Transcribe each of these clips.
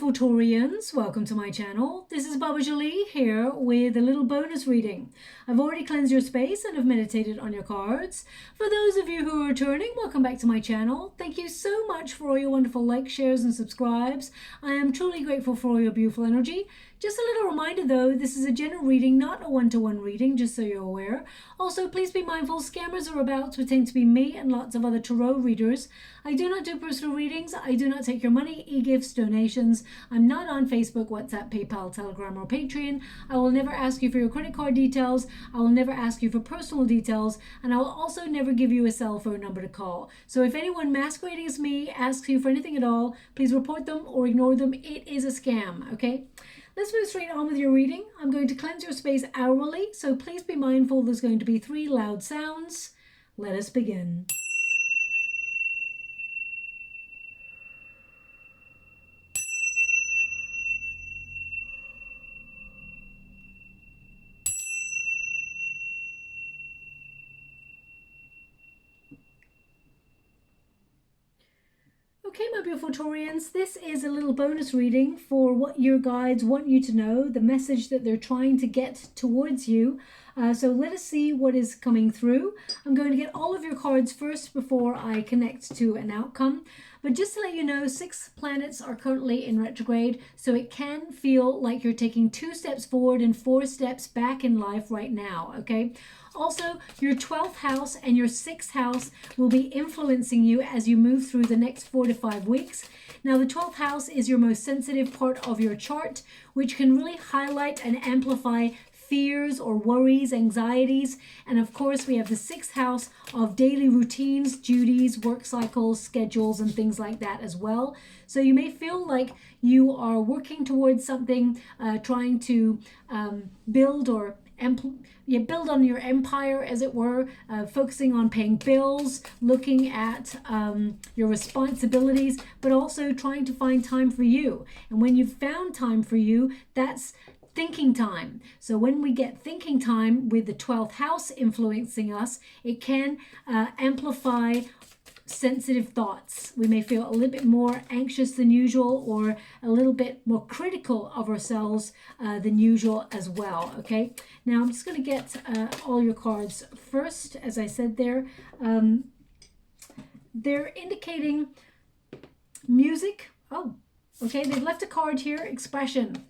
beautiful Taurians, welcome to my channel. This is Baba Jolie here with a little bonus reading. I've already cleansed your space and have meditated on your cards. For those of you who are returning, welcome back to my channel. Thank you so much for all your wonderful likes, shares and subscribes. I am truly grateful for all your beautiful energy. Just a little reminder though, this is a general reading, not a one-to-one reading, just so you're aware. Also, please be mindful, scammers are about to pretend to be me and lots of other tarot readers. I do not do personal readings. I do not take your money, e-gifts, donations. I'm not on Facebook, WhatsApp, PayPal, Telegram or Patreon. I will never ask you for your credit card details. I will never ask you for personal details. And I will also never give you a cell phone number to call. So if anyone masquerading as me asks you for anything at all, please report them or ignore them. It is a scam, okay? Let's move straight on with your reading. I'm going to cleanse your space hourly, so please be mindful there's going to be 3 loud sounds. Let us begin. Okay, my beautiful Taurians, this is a little bonus reading for what your guides want you to know, the message that they're trying to get towards you. So let us see what is coming through. I'm going to get all of your cards first before I connect to an outcome. But just to let you know, 6 planets are currently in retrograde, so it can feel like you're taking 2 steps forward and 4 steps back in life right now, okay? Also, your 12th house and your 6th house will be influencing you as you move through the next 4 to 5 weeks. Now, the 12th house is your most sensitive part of your chart, which can really highlight and amplify fears or worries, anxieties. And of course, we have the 6th house of daily routines, duties, work cycles, schedules, and things like that as well. So you may feel like you are working towards something, trying to build on your empire, as it were, focusing on paying bills, looking at your responsibilities, but also trying to find time for you. And when you've found time for you, that's thinking time. So when we get thinking time with the 12th house influencing us, it can amplify sensitive thoughts. We may feel a little bit more anxious than usual or a little bit more critical of ourselves than usual as well, okay? Now I'm just going to get all your cards first. As I said there, they're indicating music. Oh, okay, they've left a card here, expression.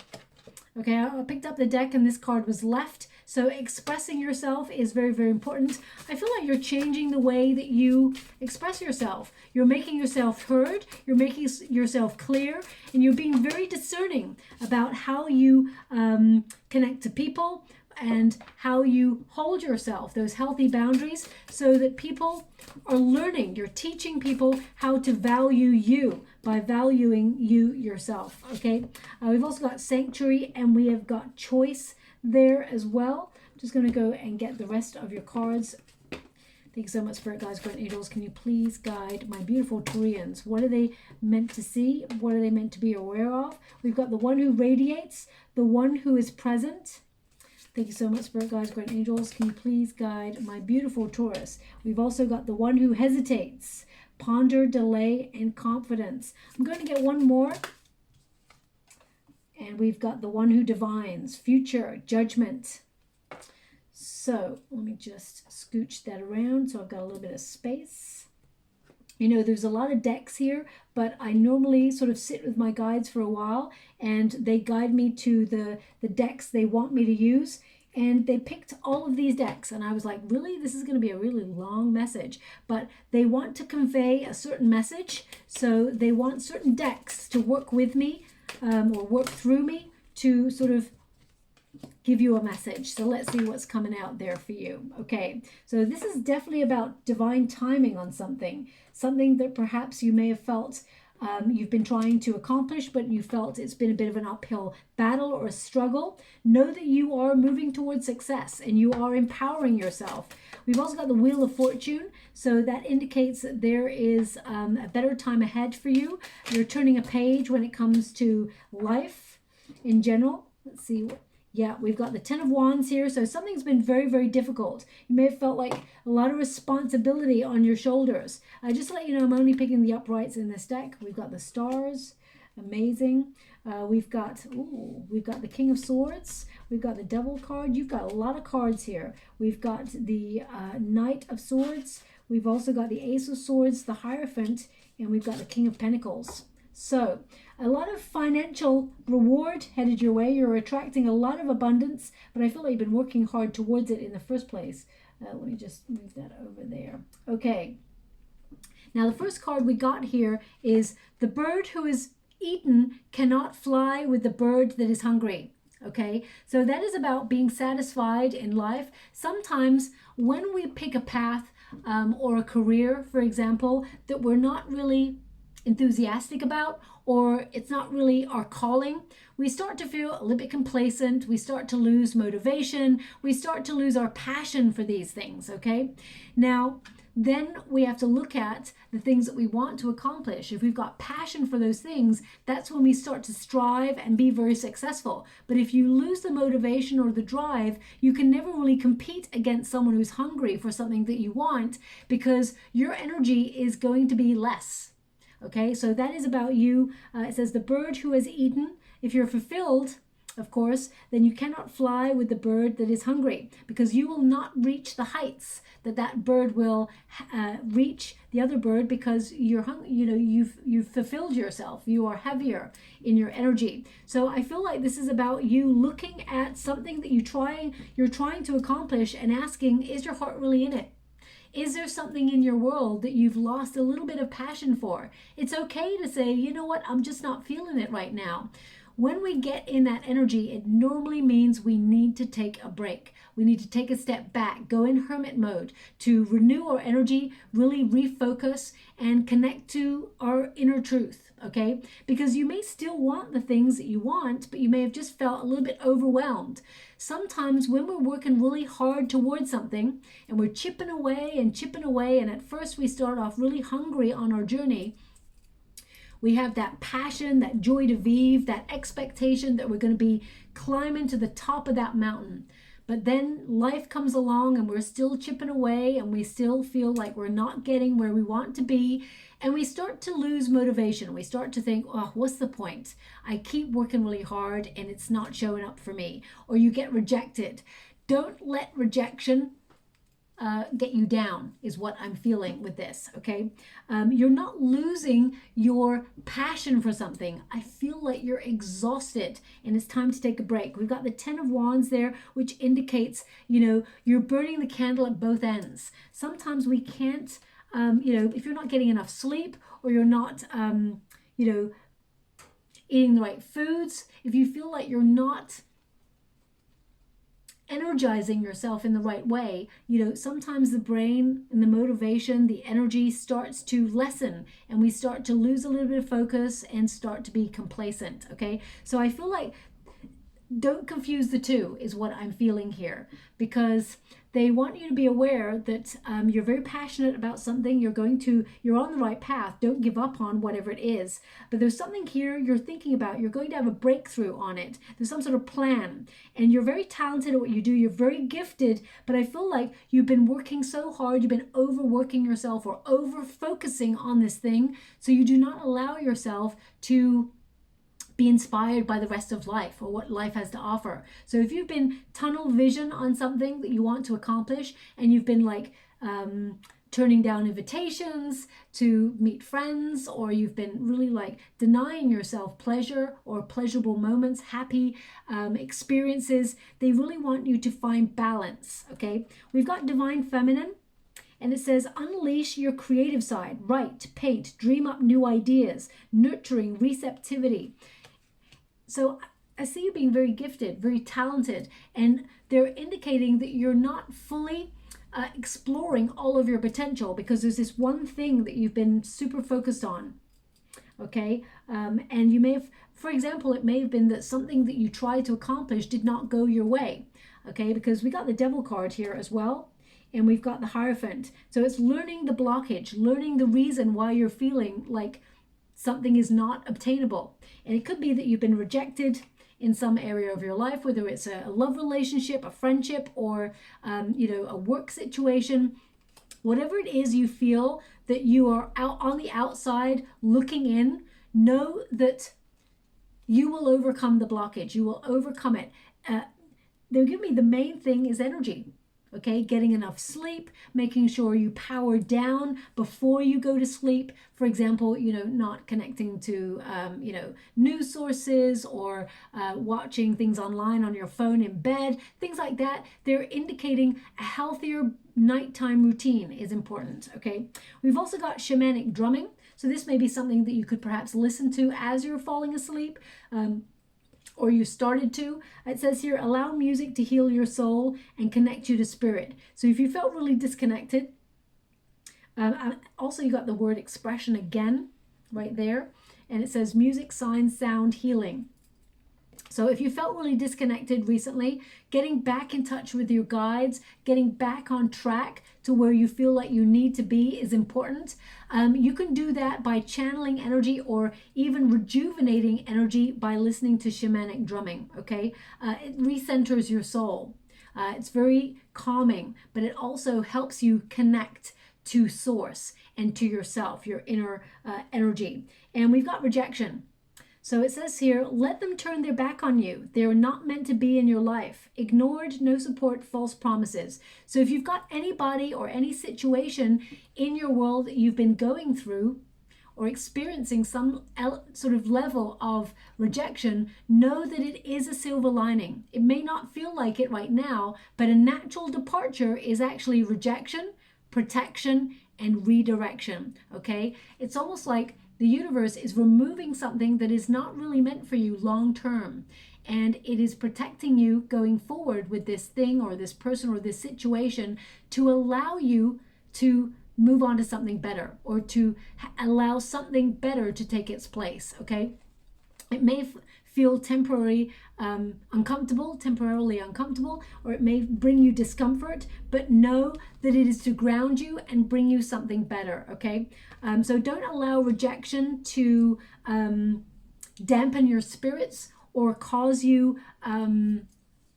Okay, I picked up the deck and this card was left. So expressing yourself is very, very important. I feel like you're changing the way that you express yourself. You're making yourself heard, you're making yourself clear, and you're being very discerning about how you connect to people and how you hold yourself, those healthy boundaries, so that people are learning. You're teaching people how to value you by valuing you yourself, okay? We've also got sanctuary and we have got choice there as well. I'm just going to go and get the rest of your cards. Thank you so much, Spirit Guides, Great Angels. Can you please guide my beautiful Taurians? What are they meant to see? What are they meant to be aware of? We've got the one who radiates, the one who is present. Thank you so much, Spirit Guides, Great Angels. Can you please guide my beautiful Taurus? We've also got the one who hesitates, ponder, delay, and confidence. I'm going to get one more. And we've got the one who divines, future, judgment. So let me just scooch that around so I've got a little bit of space. You know, there's a lot of decks here, but I normally sort of sit with my guides for a while and they guide me to the decks they want me to use. And they picked all of these decks and I was like, really? This is going to be a really long message. But they want to convey a certain message. So they want certain decks to work with me or work through me to sort of give you a message. So let's see what's coming out there for you. Okay, so this is definitely about divine timing on something that perhaps you may have felt you've been trying to accomplish, but you felt it's been a bit of an uphill battle or a struggle. Know that you are moving towards success and you are empowering yourself. We've also got the Wheel of Fortune, so that indicates that there is a better time ahead for you. You're turning a page when it comes to life in general. Let's see what. Yeah, we've got the 10 of Wands here. So something's been very, very difficult. You may have felt like a lot of responsibility on your shoulders. Just to let you know, I'm only picking the uprights in this deck. We've got the stars. Amazing. We've got the King of Swords. We've got the Devil card. You've got a lot of cards here. We've got the Knight of Swords. We've also got the Ace of Swords, the Hierophant, and we've got the King of Pentacles. So a lot of financial reward headed your way. You're attracting a lot of abundance, but I feel like you've been working hard towards it in the first place. Let me just move that over there. Okay. Now the first card we got here is the bird who is eaten cannot fly with the bird that is hungry. Okay, so that is about being satisfied in life. Sometimes when we pick a path or a career, for example, that we're not really enthusiastic about, or it's not really our calling, we start to feel a little bit complacent. We start to lose motivation. We start to lose our passion for these things. Okay, now then we have to look at the things that we want to accomplish. If we've got passion for those things, that's when we start to strive and be very successful. But if you lose the motivation or the drive, you can never really compete against someone who's hungry for something that you want, because your energy is going to be less. Okay, so that is about you. It says the bird who has eaten. If you're fulfilled, of course, then you cannot fly with the bird that is hungry, because you will not reach the heights that bird will reach the other bird, because you've fulfilled yourself. You are heavier in your energy. So I feel like this is about you looking at something that you're trying to accomplish and asking, is your heart really in it? Is there something in your world that you've lost a little bit of passion for? It's okay to say, you know what, I'm just not feeling it right now. When we get in that energy, it normally means we need to take a break. We need to take a step back, go in hermit mode to renew our energy, really refocus and connect to our inner truth, okay? Because you may still want the things that you want, but you may have just felt a little bit overwhelmed. Sometimes when we're working really hard towards something and we're chipping away, and at first we start off really hungry on our journey, we have that passion, that joy de vivre, that expectation that we're going to be climbing to the top of that mountain. But then life comes along and we're still chipping away and we still feel like we're not getting where we want to be. And we start to lose motivation. We start to think, oh, what's the point? I keep working really hard and it's not showing up for me. Or you get rejected. Don't let rejection get you down, is what I'm feeling with this, okay? You're not losing your passion for something. I feel like you're exhausted and it's time to take a break. We've got the 10 of Wands there, which indicates, you're burning the candle at both ends. Sometimes we can't, if you're not getting enough sleep, or you're not, eating the right foods, if you feel like you're not energizing yourself in the right way, sometimes the brain and the motivation, the energy starts to lessen and we start to lose a little bit of focus and start to be complacent, okay? So I feel like don't confuse the two is what I'm feeling here, because they want you to be aware that you're very passionate about something. You're on the right path. Don't give up on whatever it is. But there's something here you're thinking about. You're going to have a breakthrough on it. There's some sort of plan. And you're very talented at what you do. You're very gifted. But I feel like you've been working so hard. You've been overworking yourself or over-focusing on this thing. So you do not allow yourself to be inspired by the rest of life or what life has to offer. So if you've been tunnel vision on something that you want to accomplish, and you've been like turning down invitations to meet friends, or you've been really like denying yourself pleasure or pleasurable moments, happy experiences, they really want you to find balance, okay? We've got Divine Feminine. And it says, unleash your creative side, write, paint, dream up new ideas, nurturing receptivity. So I see you being very gifted, very talented, and they're indicating that you're not fully exploring all of your potential, because there's this one thing that you've been super focused on, okay? And you may have, for example, it may have been that something that you tried to accomplish did not go your way, okay? Because we got the Devil card here as well, and we've got the Hierophant. So it's learning the blockage, learning the reason why you're feeling like something is not obtainable. And it could be that you've been rejected in some area of your life, whether it's a love relationship, a friendship, or a work situation. Whatever it is you feel that you are out on the outside looking in, know that you will overcome the blockage. You will overcome it. They'll give me the main thing is energy. Okay, getting enough sleep, making sure you power down before you go to sleep. For example, not connecting to, news sources or watching things online on your phone in bed, things like that. They're indicating a healthier nighttime routine is important. Okay, we've also got shamanic drumming. So this may be something that you could perhaps listen to as you're falling asleep. Or you started to. It says here, allow music to heal your soul and connect you to spirit. So if you felt really disconnected, also you got the word expression again right there. And it says music, signs, sound, healing. So if you felt really disconnected recently, getting back in touch with your guides, getting back on track to where you feel like you need to be is important. You can do that by channeling energy or even rejuvenating energy by listening to shamanic drumming, okay? It recenters your soul. It's very calming, but it also helps you connect to source and to yourself, your inner energy. And we've got rejection. So it says here, let them turn their back on you. They are not meant to be in your life. Ignored, no support, false promises. So if you've got anybody or any situation in your world that you've been going through or experiencing some sort of level of rejection, know that it is a silver lining. It may not feel like it right now, but a natural departure is actually rejection, protection, and redirection, okay? It's almost like the universe is removing something that is not really meant for you long term. And it is protecting you going forward with this thing or this person or this situation to allow you to move on to something better or to allow something better to take its place, okay? It may feel temporarily uncomfortable, or it may bring you discomfort, but know that it is to ground you and bring you something better, okay? So don't allow rejection to dampen your spirits or cause you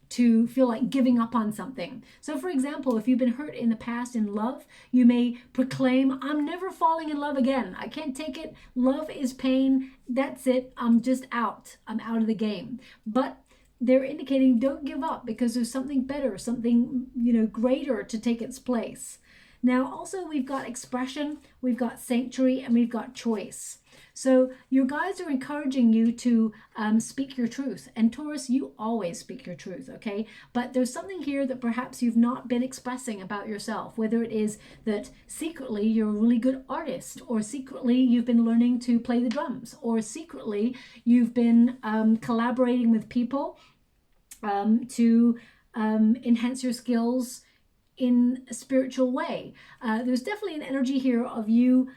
to feel like giving up on something. So for example, if you've been hurt in the past in love, you may proclaim, I'm never falling in love again. I can't take it. Love is pain. That's it. I'm just out. I'm out of the game. But they're indicating don't give up because there's something better, something, greater to take its place. Now, also we've got expression, we've got sanctuary, and we've got choice. So your guides are encouraging you to speak your truth. And Taurus, you always speak your truth, okay? But there's something here that perhaps you've not been expressing about yourself, whether it is that secretly you're a really good artist, or secretly you've been learning to play the drums, or secretly you've been collaborating with people to enhance your skills in a spiritual way. There's definitely an energy here of you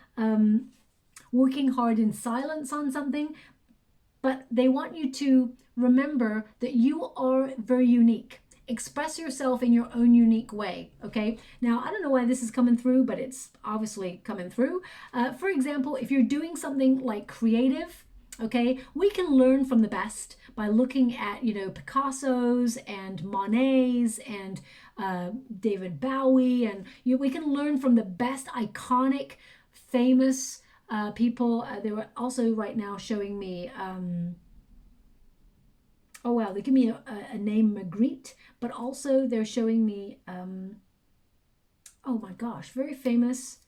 working hard in silence on something, but they want you to remember that you are very unique. Express yourself in your own unique way, okay? Now, I don't know why this is coming through, but it's obviously coming through. For example, if you're doing something like creative, okay, we can learn from the best by looking at, Picasso's and Monet's and David Bowie, and we can learn from the best iconic, famous people. They were also right now showing me, oh wow, they give me a name, Magritte, but also they're showing me, oh my gosh, very famous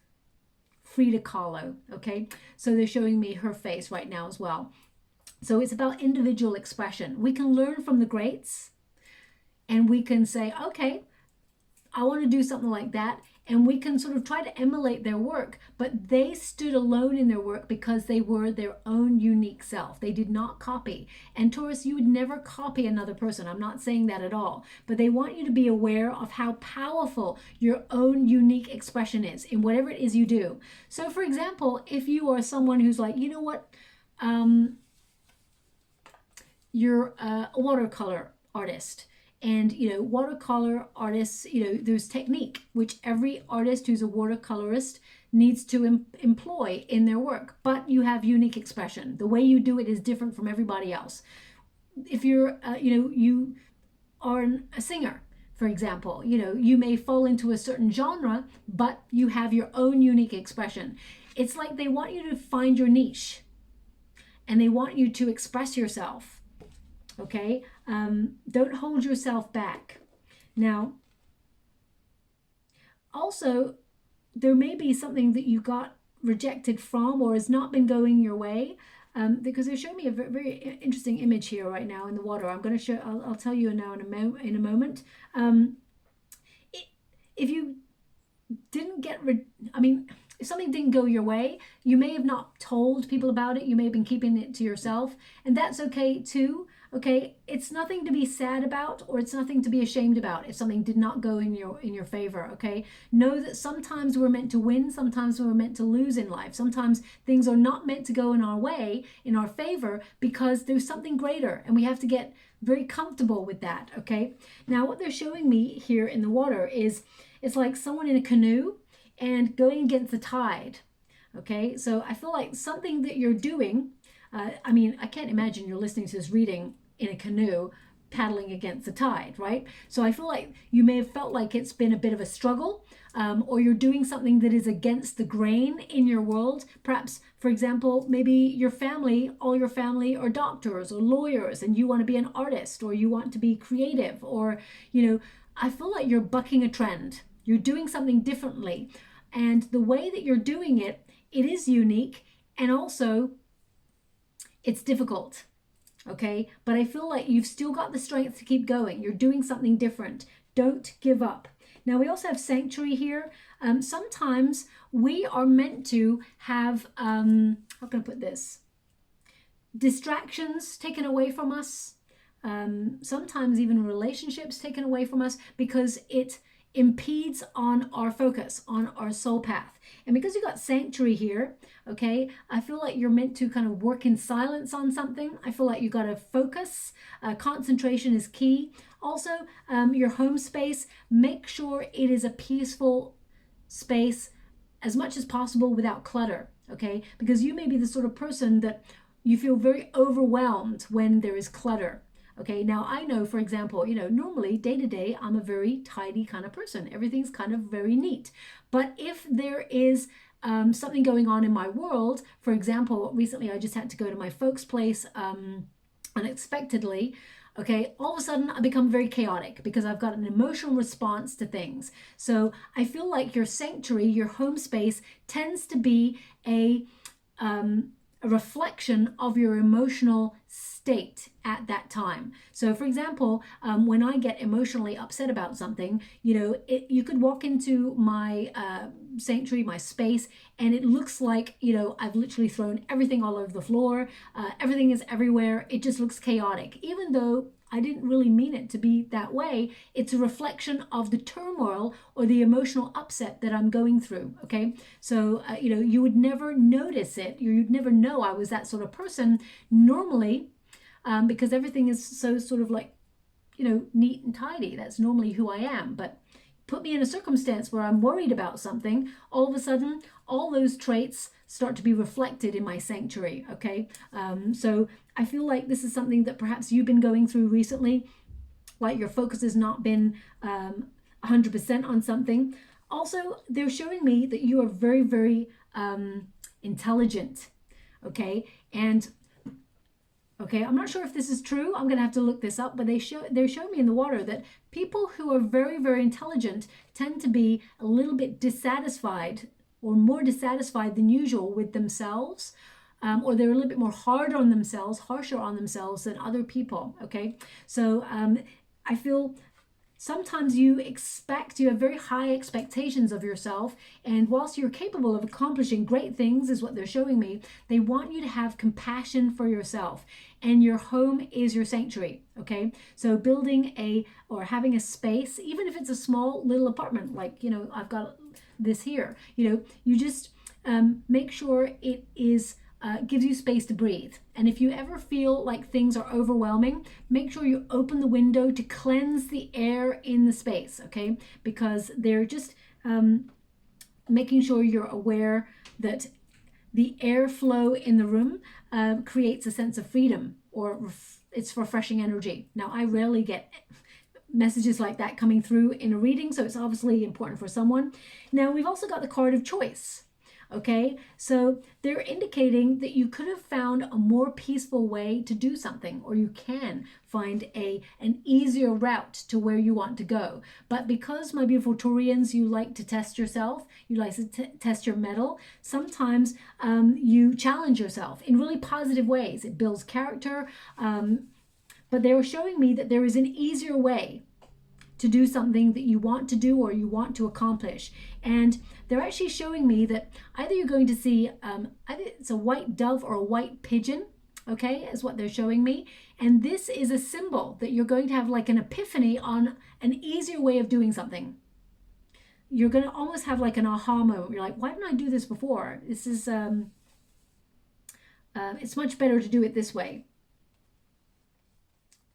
Frida Kahlo, okay? So they're showing me her face right now as well. So it's about individual expression. We can learn from the greats and we can say, okay, I want to do something like that. And we can sort of try to emulate their work, but they stood alone in their work because they were their own unique self. They did not copy. And Taurus, you would never copy another person. I'm not saying that at all. But they want you to be aware of how powerful your own unique expression is in whatever it is you do. So for example, if you are someone who's like, you know what, you're a watercolor artist. And, watercolor artists, there's technique, which every artist who's a watercolorist needs to employ in their work. But you have unique expression. The way you do it is different from everybody else. If you're, you are a singer, for example, you may fall into a certain genre, but you have your own unique expression. It's like they want you to find your niche. and they want you to express yourself. Okay, don't hold yourself back. Now, also, there may be something that you got rejected from or has not been going your way, because they show me a very, very interesting image here right now in the water. I'm going to show. I'll tell you now in a moment. If you didn't get, if something didn't go your way, you may have not told people about it. You may have been keeping it to yourself, and that's okay too. Okay, it's nothing to be sad about, or it's nothing to be ashamed about if something did not go in your favor. Okay, know that sometimes we're meant to win, sometimes we're meant to lose in life. Sometimes things are not meant to go in our way, in our favor, because there's something greater, and we have to get very comfortable with that. Okay, now what they're showing me here in the water is it's like someone in a canoe and going against the tide. Okay, so I feel like something that you're doing, I can't imagine you're listening to this reading in a canoe paddling against the tide, right? So I feel like you may have felt like it's been a bit of a struggle, or you're doing something that is against the grain in your world. Perhaps, for example, maybe your family, all your family are doctors or lawyers, and you want to be an artist, or you want to be creative, or, I feel like you're bucking a trend. You're doing something differently. And the way that you're doing it, it is unique, and also it's difficult. Okay, but I feel like you've still got the strength to keep going. You're doing something different. Don't give up. Now, we also have sanctuary here. Sometimes we are meant to have, how can I put this? Distractions taken away from us. Sometimes even relationships taken away from us because it impedes on our focus, on our soul path. And because you got sanctuary here, okay, I feel like you're meant to kind of work in silence on something. I feel like you got to focus. Concentration is key. Also, your home space, make sure it is a peaceful space as much as possible without clutter, okay? Because you may be the sort of person that you feel very overwhelmed when there is clutter. Okay, now I know, for example, normally day to day, I'm a very tidy kind of person. Everything's kind of very neat. But if there is something going on in my world, for example, recently I just had to go to my folks' place unexpectedly. Okay, all of a sudden I become very chaotic because I've got an emotional response to things. So I feel like your sanctuary, your home space, tends to be a reflection of your emotional state at that time. So for example, when I get emotionally upset about something, you could walk into my sanctuary, my space, and it looks like, I've literally thrown everything all over the floor. Everything is everywhere. It just looks chaotic, even though I didn't really mean it to be that way. It's a reflection of the turmoil or the emotional upset that I'm going through. Okay, so you would never notice it. You'd never know I was that sort of person normally, because everything is so sort of like, neat and tidy. That's normally who I am. But put me in a circumstance where I'm worried about something, all of a sudden, all those traits start to be reflected in my sanctuary. Okay, so I feel like this is something that perhaps you've been going through recently, like your focus has not been 100% on something. Also, they're showing me that you are very, very intelligent. Okay, and okay, I'm not sure if this is true. I'm going to have to look this up, but they're showing me in the water that people who are very, very intelligent tend to be a little bit dissatisfied, or more dissatisfied than usual with themselves, or they're a little bit more harsher on themselves than other people. Okay, so I feel sometimes you have very high expectations of yourself, and whilst you're capable of accomplishing great things, is what they're showing me, they want you to have compassion for yourself, and your home is your sanctuary. Okay, so building or having a space, even if it's a small little apartment, like I've got this here, you just make sure it is gives you space to breathe. And if you ever feel like things are overwhelming, make sure you open the window to cleanse the air in the space, okay? Because they're just making sure you're aware that the airflow in the room creates a sense of freedom, or it's refreshing energy. Now, I rarely get messages like that coming through in a reading, so it's obviously important for someone. Now, we've also got the card of choice. Okay, so they're indicating that you could have found a more peaceful way to do something, or you can find an easier route to where you want to go. But because, my beautiful Taurians, you like to test yourself, you like to test your mettle, sometimes you challenge yourself in really positive ways. It builds character, but they were showing me that there is an easier way to do something that you want to do or you want to accomplish. And they're actually showing me that either you're going to see, either it's a white dove or a white pigeon, okay, is what they're showing me. And this is a symbol that you're going to have like an epiphany on an easier way of doing something. You're going to almost have like an aha moment. You're like, why didn't I do this before? This is, it's much better to do it this way.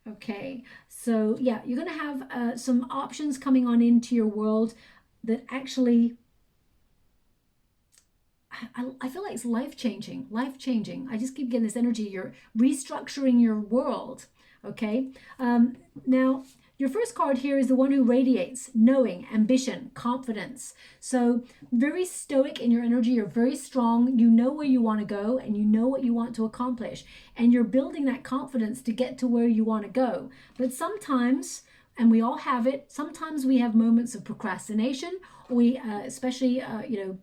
Okay, so yeah, you're going to have some options coming on into your world that actually, I feel like it's life-changing, life-changing. I just keep getting this energy. You're restructuring your world, okay? Now, your first card here is the one who radiates knowing, ambition, confidence. So very stoic in your energy. You're very strong. You know where you want to go and you know what you want to accomplish. And you're building that confidence to get to where you want to go. But sometimes, and we all have it, sometimes we have moments of procrastination. We, especially, you know,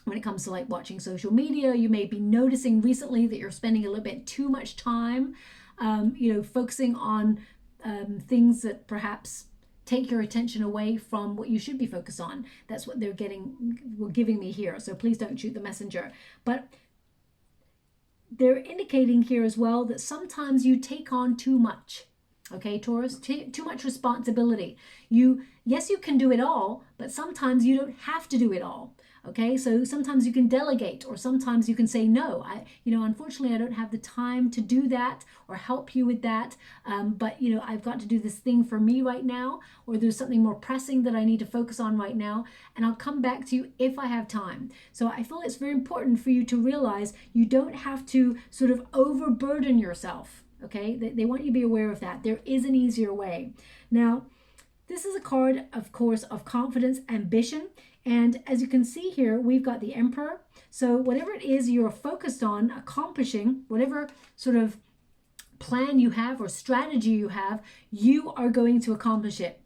when it comes to like watching social media, you may be noticing recently that you're spending a little bit too much time, you know, focusing on things that perhaps take your attention away from what you should be focused on. That's what they're giving me here. So please don't shoot the messenger. But they're indicating here as well that sometimes you take on too much. Okay, Taurus, too much responsibility. Yes, you can do it all, but sometimes you don't have to do it all. Okay, so sometimes you can delegate, or sometimes you can say no. Unfortunately, I don't have the time to do that or help you with that. But I've got to do this thing for me right now, or there's something more pressing that I need to focus on right now, and I'll come back to you if I have time. So I feel it's very important for you to realize you don't have to sort of overburden yourself. Okay, they want you to be aware of that. There is an easier way. Now, this is a card, of course, of confidence, ambition. And as you can see here, we've got the Emperor. So whatever it is you're focused on accomplishing, whatever sort of plan you have or strategy you have, you are going to accomplish it.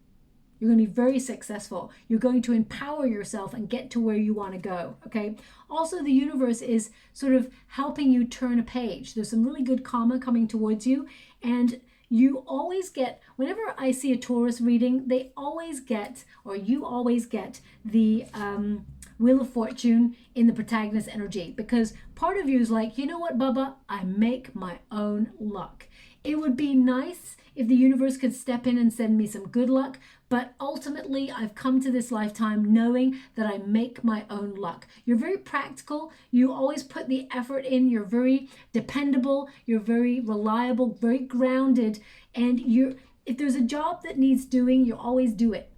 You're going to be very successful. You're going to empower yourself and get to where you want to go, okay? Also, the universe is sort of helping you turn a page. There's some really good karma coming towards you, and you always get, whenever I see a Taurus reading, they always get, or you always get the Wheel of Fortune in the protagonist energy, because part of you is like, you know what, Bubba, I make my own luck. It would be nice if the universe could step in and send me some good luck, but ultimately I've come to this lifetime knowing that I make my own luck. You're very practical. You always put the effort in. You're very dependable. You're very reliable, very grounded. And if there's a job that needs doing, you always do it.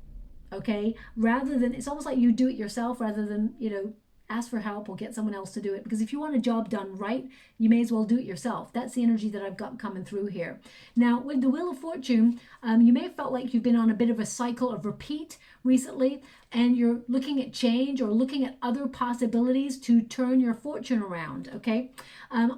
Okay? Rather than, it's almost like you do it yourself rather than, ask for help or get someone else to do it. Because if you want a job done right, you may as well do it yourself. That's the energy that I've got coming through here. Now, with the Wheel of Fortune, you may have felt like you've been on a bit of a cycle of repeat recently, and you're looking at change or looking at other possibilities to turn your fortune around, okay?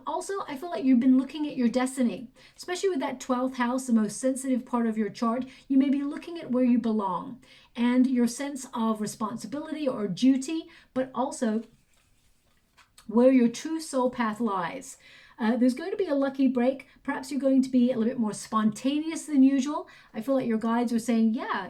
Also, I feel like you've been looking at your destiny, especially with that 12th house, the most sensitive part of your chart. You may be looking at where you belong and your sense of responsibility or duty, but also where your true soul path lies. There's going to be a lucky break. Perhaps you're going to be a little bit more spontaneous than usual. I feel like your guides are saying, yeah,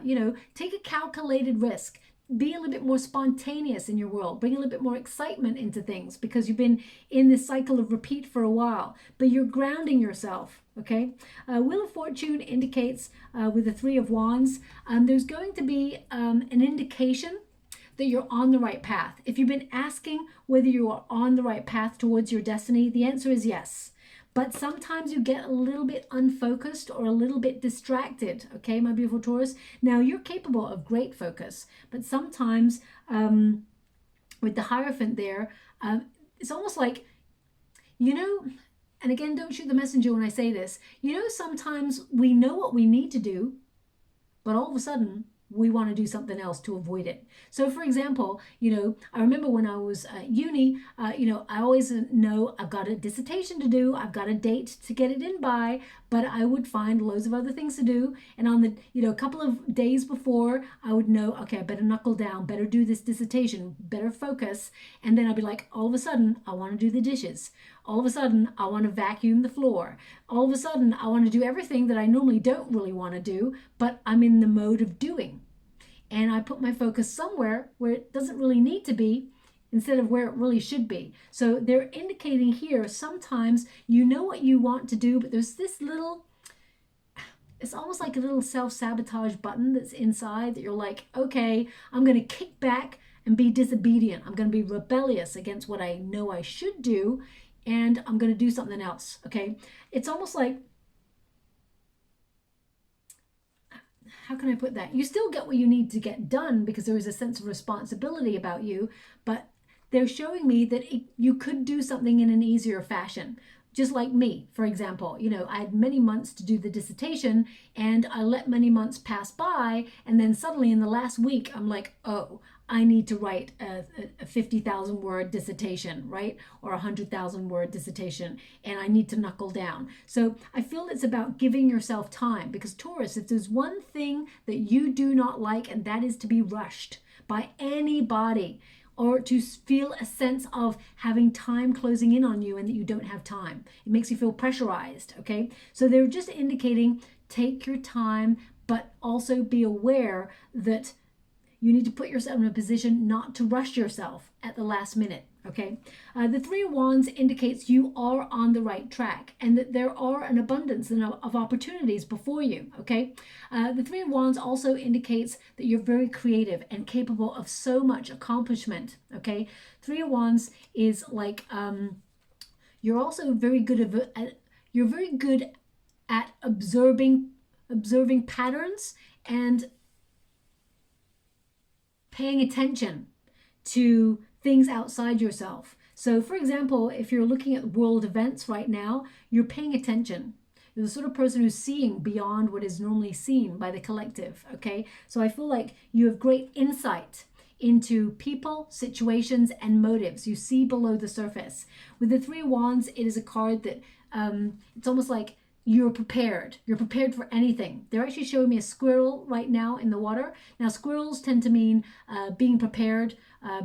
take a calculated risk. Be a little bit more spontaneous in your world. Bring a little bit more excitement into things because you've been in this cycle of repeat for a while. But you're grounding yourself, okay? Wheel of Fortune indicates with the Three of Wands, there's going to be an indication that you're on the right path. If you've been asking whether you are on the right path towards your destiny, the answer is yes. But sometimes you get a little bit unfocused or a little bit distracted, okay, my beautiful Taurus? Now, you're capable of great focus, but sometimes with the Hierophant there, it's almost like, and again, don't shoot the messenger when I say this, sometimes we know what we need to do, but all of a sudden, we want to do something else to avoid it. So for example, you know, I remember when I was at uni, you know, I always know I've got a dissertation to do, I've got a date to get it in by, but I would find loads of other things to do. And on the, you know, a couple of days before, I would know, okay, I better knuckle down, better do this dissertation, better focus. And then I'd be like, all of a sudden, I want to do the dishes. All of a sudden, I want to vacuum the floor. All of a sudden, I want to do everything that I normally don't really want to do, but I'm in the mode of doing. And I put my focus somewhere where it doesn't really need to be instead of where it really should be. So they're indicating here, sometimes you know what you want to do, but there's this little, it's almost like a little self-sabotage button that's inside that you're like, okay, I'm going to kick back and be disobedient. I'm going to be rebellious against what I know I should do, and I'm going to do something else, okay? It's almost like, how can I put that? You still get what you need to get done because there is a sense of responsibility about you, but they're showing me that you could do something in an easier fashion. Just like me, for example, you know, I had many months to do the dissertation and I let many months pass by, and then suddenly in the last week, I'm like, oh, I need to write a 50,000 word dissertation, right? Or 100,000 word dissertation, and I need to knuckle down. So I feel it's about giving yourself time, because Taurus, if there's one thing that you do not like, and that is to be rushed by anybody, or to feel a sense of having time closing in on you and that you don't have time. It makes you feel pressurized, okay? So they're just indicating, take your time, but also be aware that you need to put yourself in a position not to rush yourself at the last minute, okay? The Three of Wands indicates you are on the right track and that there are an abundance of opportunities before you, okay? The Three of Wands also indicates that you're very creative and capable of so much accomplishment, okay? Three of Wands is like, you're also very good at observing patterns and paying attention to things outside yourself. So for example, if you're looking at world events right now, you're paying attention. You're the sort of person who's seeing beyond what is normally seen by the collective, okay? So I feel like you have great insight into people, situations, and motives. You see below the surface. With the Three of Wands, it is a card that it's almost like you're prepared. You're prepared for anything. They're actually showing me a squirrel right now in the water. Now, squirrels tend to mean being prepared,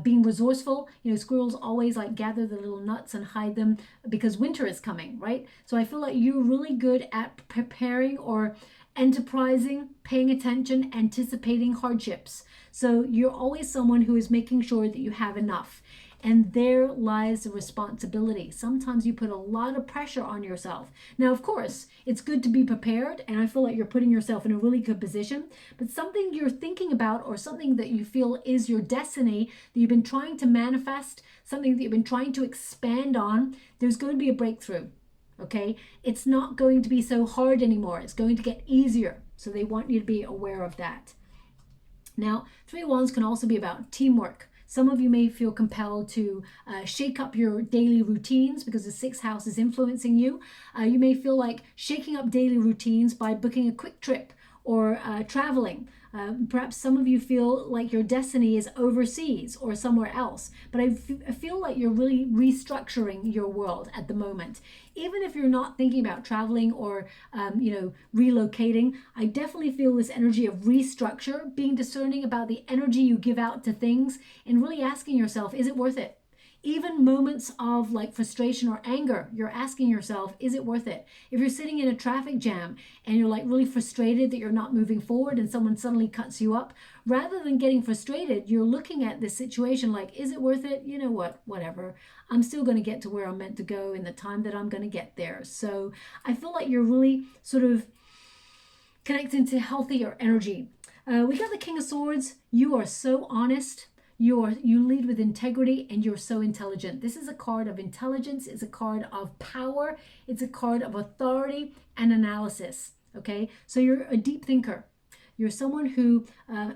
being resourceful. You know, squirrels always like gather the little nuts and hide them because winter is coming, right? So I feel like you're really good at preparing or enterprising, paying attention, anticipating hardships. So you're always someone who is making sure that you have enough. And there lies the responsibility. Sometimes you put a lot of pressure on yourself. Now, of course, it's good to be prepared, and I feel like you're putting yourself in a really good position, but something you're thinking about or something that you feel is your destiny that you've been trying to manifest, something that you've been trying to expand on, there's going to be a breakthrough, okay? It's not going to be so hard anymore. It's going to get easier. So they want you to be aware of that. Now, Three of Wands can also be about teamwork. Some of you may feel compelled to shake up your daily routines because the sixth house is influencing you. You may feel like shaking up daily routines by booking a quick trip or traveling. Perhaps some of you feel like your destiny is overseas or somewhere else, but I feel like you're really restructuring your world at the moment. Even if you're not thinking about traveling or, relocating, I definitely feel this energy of restructure, being discerning about the energy you give out to things and really asking yourself, is it worth it? Even moments of like frustration or anger, you're asking yourself, is it worth it? If you're sitting in a traffic jam and you're like really frustrated that you're not moving forward and someone suddenly cuts you up, rather than getting frustrated, you're looking at this situation like, is it worth it? You know what, whatever. I'm still going to get to where I'm meant to go in the time that I'm going to get there. So I feel like you're really sort of connecting to healthier energy. We got the King of Swords. You are so honest. You lead with integrity and you're so intelligent. This is a card of intelligence. It's a card of power. It's a card of authority and analysis. Okay, so you're a deep thinker. You're someone who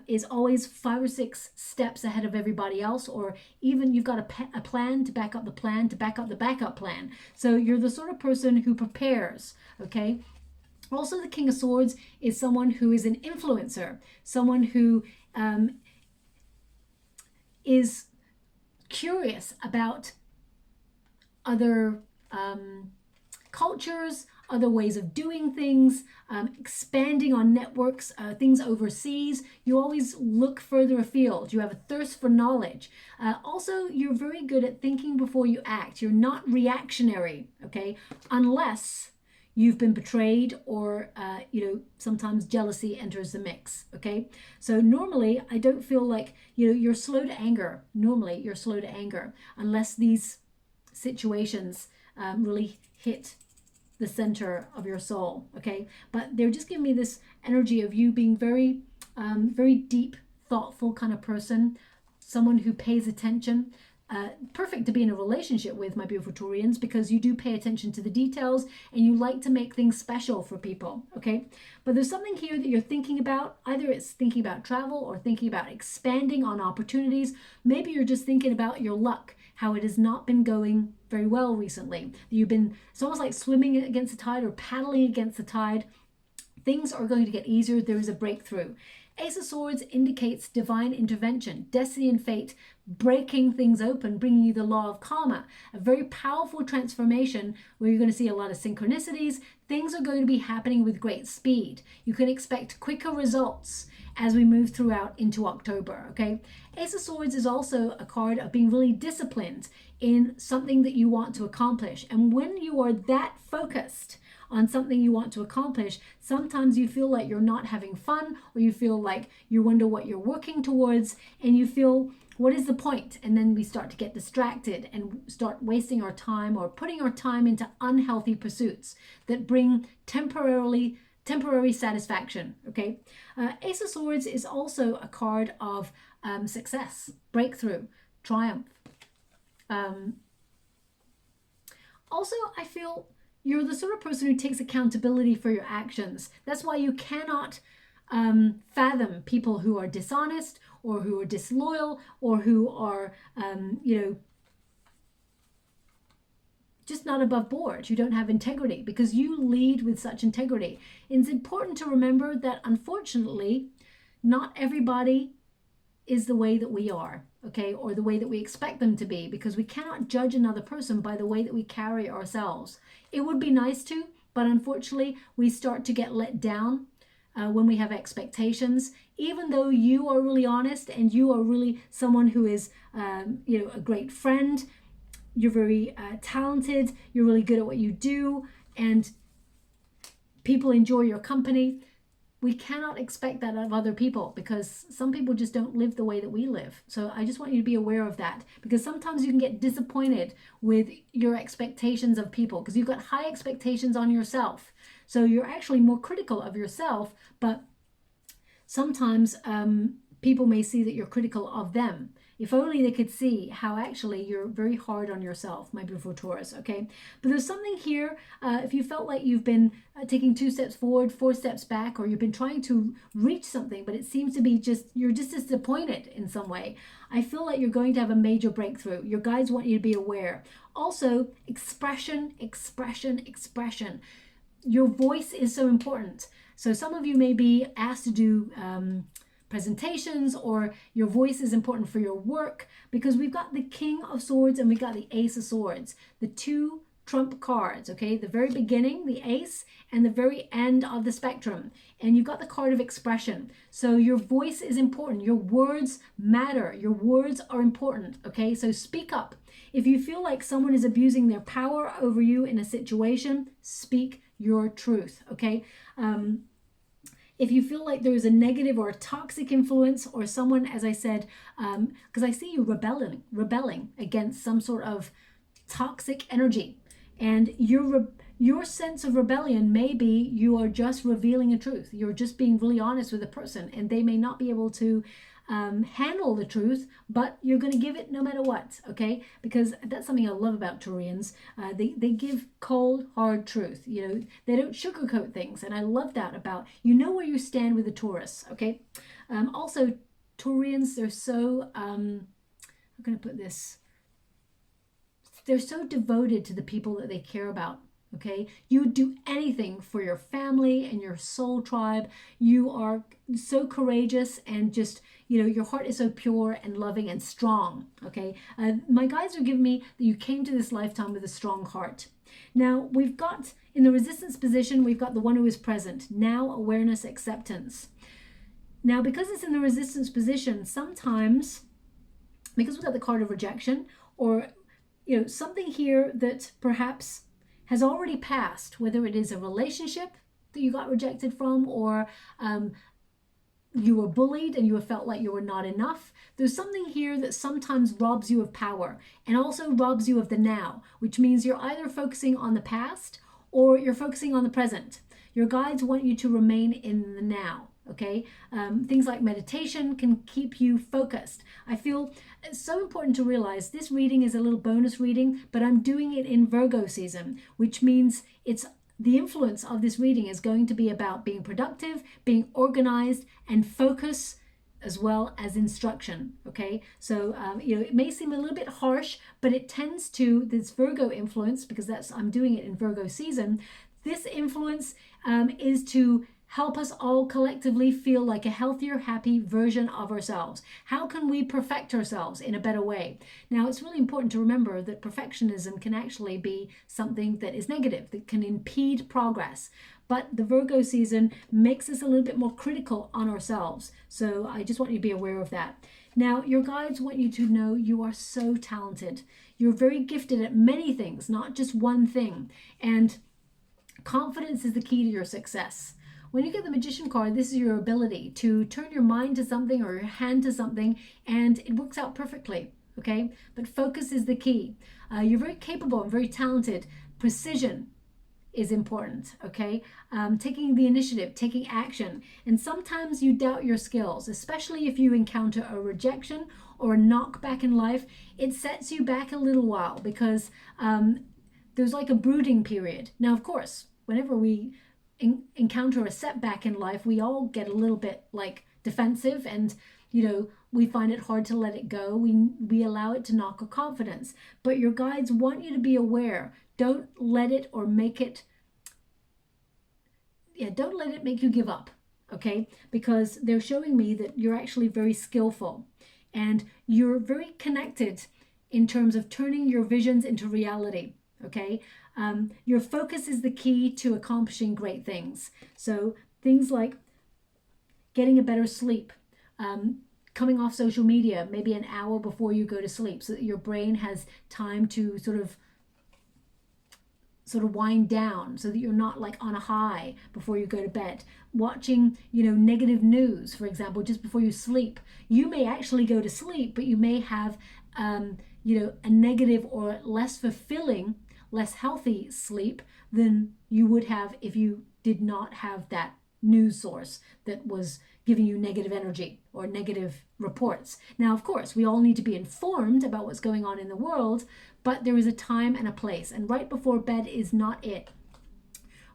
is always 5 or 6 steps ahead of everybody else, or even you've got a plan to back up the plan to back up the backup plan. So you're the sort of person who prepares. Okay. Also, the King of Swords is someone who is an influencer, someone who is curious about other cultures, other ways of doing things, expanding on networks, things overseas. You always look further afield. You have a thirst for knowledge. Also, you're very good at thinking before you act. You're not reactionary, okay? Unless you've been betrayed or, sometimes jealousy enters the mix, okay? So normally, I don't feel like, you're slow to anger. Normally, you're slow to anger unless these situations really hit the center of your soul, okay? But they're just giving me this energy of you being very, very deep, thoughtful kind of person, someone who pays attention. Perfect to be in a relationship with, my beautiful Taurians, because you do pay attention to the details and you like to make things special for people, okay? But there's something here that you're thinking about. Either it's thinking about travel or thinking about expanding on opportunities. Maybe you're just thinking about your luck, how it has not been going very well recently. It's almost like swimming against the tide or paddling against the tide. Things are going to get easier. There is a breakthrough. Ace of Swords indicates divine intervention, destiny and fate, breaking things open, bringing you the law of karma, a very powerful transformation where you're going to see a lot of synchronicities. Things are going to be happening with great speed. You can expect quicker results as we move throughout into October, okay? Ace of Swords is also a card of being really disciplined in something that you want to accomplish. And when you are that focused on something you want to accomplish, sometimes you feel like you're not having fun, or you feel like you wonder what you're working towards, and you feel, what is the point? And then we start to get distracted and start wasting our time or putting our time into unhealthy pursuits that bring temporary satisfaction, okay? Ace of Swords is also a card of success, breakthrough, triumph. Also, I feel you're the sort of person who takes accountability for your actions. That's why you cannot fathom people who are dishonest or who are disloyal or who are, just not above board. You don't have integrity because you lead with such integrity. It's important to remember that unfortunately, not everybody is the way that we are, okay, or the way that we expect them to be, because we cannot judge another person by the way that we carry ourselves. It would be nice to, but unfortunately, we start to get let down when we have expectations. Even though you are really honest and you are really someone who is, a great friend, you're very talented, you're really good at what you do, and people enjoy your company. We cannot expect that of other people because some people just don't live the way that we live. So I just want you to be aware of that, because sometimes you can get disappointed with your expectations of people because you've got high expectations on yourself. So you're actually more critical of yourself, but sometimes people may see that you're critical of them. If only they could see how actually you're very hard on yourself, my beautiful Taurus, okay? But there's something here, if you felt like you've been taking 2 steps forward, 4 steps back, or you've been trying to reach something, but it seems to be you're just disappointed in some way, I feel like you're going to have a major breakthrough. Your guides want you to be aware. Also, expression. Your voice is so important. So some of you may be asked to do presentations, or your voice is important for your work, because we've got the King of Swords and we got the Ace of Swords, the 2 trump cards, okay? The very beginning, the ace, and the very end of the spectrum. And you've got the card of expression. So your voice is important. Your words matter. Your words are important, okay? So speak up. If you feel like someone is abusing their power over you in a situation, speak your truth, okay? If you feel like there is a negative or a toxic influence, or someone, as I said, because I see you rebelling against some sort of toxic energy, and your sense of rebellion may be you are just revealing a truth. You're just being really honest with a person, and they may not be able to handle the truth, but you're going to give it no matter what, okay? Because that's something I love about Taurians. They give cold, hard truth. They don't sugarcoat things, and I love that about, where you stand with a Taurus, okay? Also, Taurians, they're so, I'm going to put this, they're so devoted to the people that they care about, Okay, you would do anything for your family and your soul tribe. You are so courageous and just, your heart is so pure and loving and strong. Okay, my guides are giving me that you came to this lifetime with a strong heart. Now, we've got in the resistance position, we've got the one who is present. Now, awareness, acceptance. Now, because it's in the resistance position, sometimes, because we've got the card of rejection, or, something here that perhaps has already passed, whether it is a relationship that you got rejected from, or you were bullied and you have felt like you were not enough. There's something here that sometimes robs you of power and also robs you of the now, which means you're either focusing on the past or you're focusing on the present. Your guides want you to remain in the now. Okay, things like meditation can keep you focused. I feel it's so important to realize this reading is a little bonus reading, but I'm doing it in Virgo season, which means the influence of this reading is going to be about being productive, being organized, and focus, as well as instruction. Okay, so it may seem a little bit harsh, but it tends to, this Virgo influence, because I'm doing it in Virgo season, this influence is to help us all collectively feel like a healthier, happy version of ourselves. How can we perfect ourselves in a better way? Now, it's really important to remember that perfectionism can actually be something that is negative, that can impede progress. But the Virgo season makes us a little bit more critical on ourselves. So I just want you to be aware of that. Now, your guides want you to know you are so talented. You're very gifted at many things, not just one thing. And confidence is the key to your success. When you get the Magician card, this is your ability to turn your mind to something or your hand to something, and it works out perfectly, okay? But focus is the key. You're very capable and very talented. Precision is important, okay? Taking the initiative, taking action. And sometimes you doubt your skills, especially if you encounter a rejection or a knockback in life. It sets you back a little while because there's like a brooding period. Now, of course, whenever we encounter a setback in life, we all get a little bit like defensive, and we find it hard to let it go. We allow it to knock our confidence. But your guides want you to be aware. Don't let it make you give up, okay? Because they're showing me that you're actually very skillful and you're very connected in terms of turning your visions into reality, okay? Your focus is the key to accomplishing great things. So things like getting a better sleep, coming off social media maybe an hour before you go to sleep so that your brain has time to sort of wind down, so that you're not like on a high before you go to bed. Watching, negative news, for example, just before you sleep. You may actually go to sleep, but you may have, a negative or less fulfilling, less healthy sleep than you would have if you did not have that news source that was giving you negative energy or negative reports. Now, of course, we all need to be informed about what's going on in the world, but there is a time and a place, and right before bed is not it.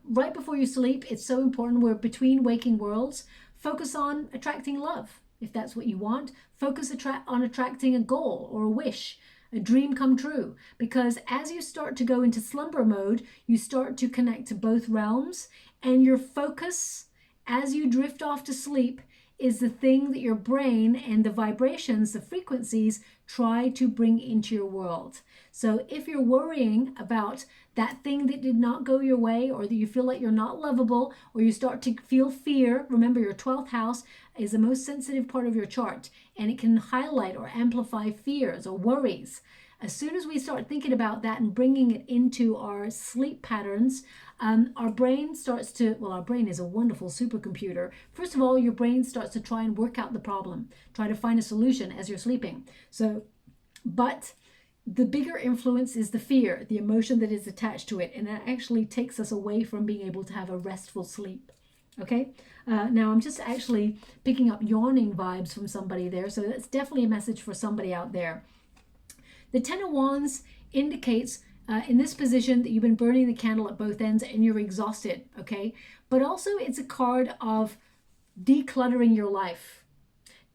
Right before you sleep, it's so important. We're between waking worlds. Focus on attracting love, if that's what you want. Focus on attracting a goal or a wish, a dream come true, because as you start to go into slumber mode, you start to connect to both realms, and your focus as you drift off to sleep is the thing that your brain and the vibrations, the frequencies, try to bring into your world. So if you're worrying about that thing that did not go your way, or that you feel like you're not lovable, or you start to feel fear, remember your 12th house is the most sensitive part of your chart, and it can highlight or amplify fears or worries. As soon as we start thinking about that and bringing it into our sleep patterns, our brain starts to, our brain is a wonderful supercomputer. First of all, your brain starts to try and work out the problem, try to find a solution as you're sleeping. But the bigger influence is the fear, the emotion that is attached to it, and that actually takes us away from being able to have a restful sleep. Okay, now I'm just actually picking up yawning vibes from somebody there, so that's definitely a message for somebody out there. The Ten of Wands indicates in this position that you've been burning the candle at both ends and you're exhausted, okay? But also it's a card of decluttering your life.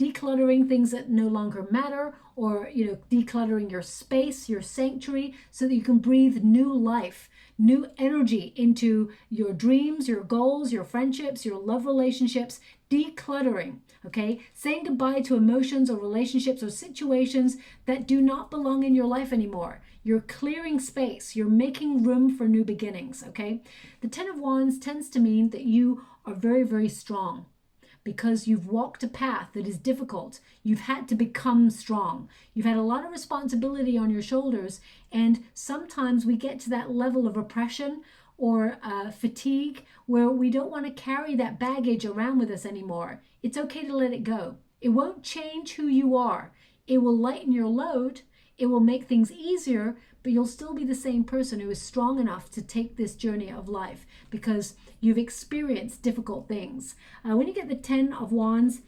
decluttering things that no longer matter, or, you know, decluttering your space, your sanctuary, so that you can breathe new life, new energy into your dreams, your goals, your friendships, your love relationships. Decluttering, okay? Saying goodbye to emotions or relationships or situations that do not belong in your life anymore. You're clearing space. You're making room for new beginnings, okay? The Ten of Wands tends to mean that you are very, very strong because you've walked a path that is difficult. You've had to become strong. You've had a lot of responsibility on your shoulders, and sometimes we get to that level of oppression or fatigue where we don't want to carry that baggage around with us anymore. It's okay to let it go. It won't change who you are. It will lighten your load. It will make things easier, but you'll still be the same person who is strong enough to take this journey of life because you've experienced difficult things. When you get the Ten of Wands,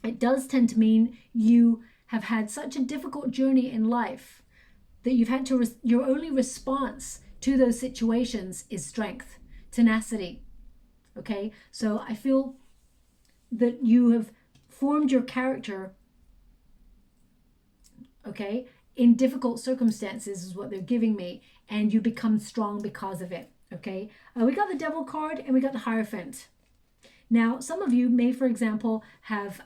it does tend to mean you have had such a difficult journey in life that you've had to, your only response to those situations is strength, tenacity, okay? So I feel that you have formed your character, okay, in difficult circumstances is what they're giving me, and you become strong because of it, okay? We got the Devil card and we got the Hierophant. Now, some of you may, for example, have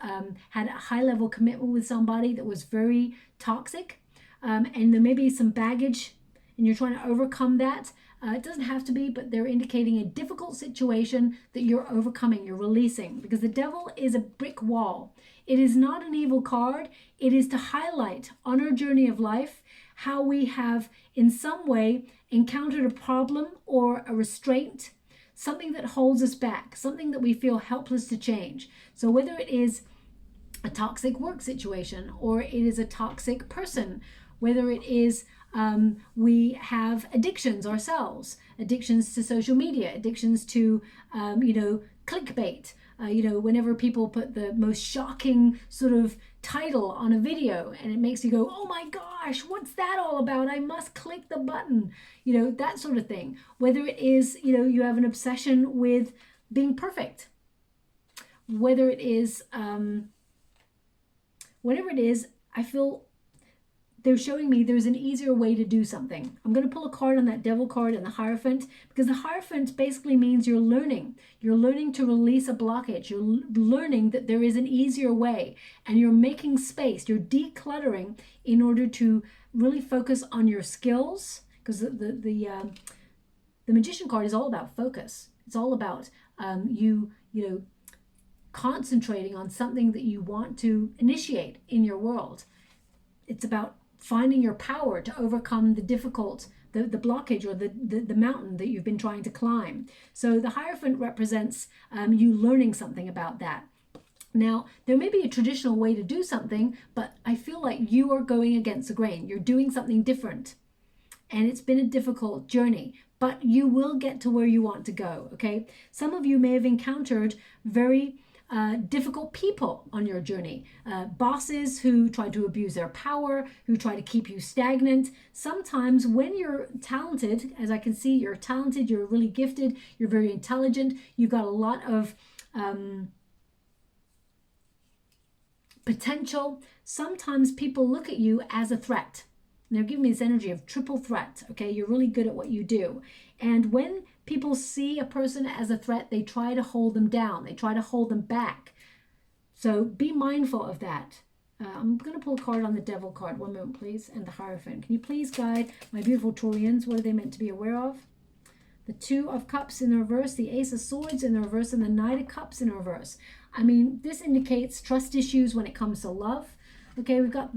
had a high-level commitment with somebody that was very toxic, and there may be some baggage and you're trying to overcome that. It doesn't have to be, but they're indicating a difficult situation that you're overcoming, you're releasing, because the Devil is a brick wall. It is not an evil card. It is to highlight on our journey of life how we have in some way encountered a problem or a restraint, something that holds us back, something that we feel helpless to change. So whether it is a toxic work situation or it is a toxic person, whether it is we have addictions ourselves, addictions to social media, addictions to, clickbait. Whenever people put the most shocking sort of title on a video and it makes you go, oh my gosh, what's that all about? I must click the button, that sort of thing. Whether it is, you have an obsession with being perfect, whether it is, whatever it is, I feel they're showing me there's an easier way to do something. I'm going to pull a card on that Devil card and the Hierophant, because the Hierophant basically means you're learning. You're learning to release a blockage. You're learning that there is an easier way, and you're making space. You're decluttering in order to really focus on your skills, because the Magician card is all about focus. It's all about you concentrating on something that you want to initiate in your world. It's about finding your power to overcome the difficult, the blockage or the mountain that you've been trying to climb. So the Hierophant represents you learning something about that. Now, there may be a traditional way to do something, but I feel like you are going against the grain. You're doing something different. And it's been a difficult journey, but you will get to where you want to go, okay? Some of you may have encountered very difficult people on your journey, bosses who try to abuse their power, who try to keep you stagnant. Sometimes when you're talented, as I can see, you're talented, you're really gifted, you're very intelligent, you've got a lot of potential. Sometimes people look at you as a threat. They're giving me this energy of triple threat, okay? You're really good at what you do. And when people see a person as a threat, they try to hold them down. They try to hold them back. So be mindful of that. I'm going to pull a card on the Devil card. One moment, please. And the Hierophant. Can you please guide my beautiful Taurians? What are they meant to be aware of? The Two of Cups in the reverse, the Ace of Swords in the reverse, and the Knight of Cups in the reverse. I mean, this indicates trust issues when it comes to love. Okay, we've got...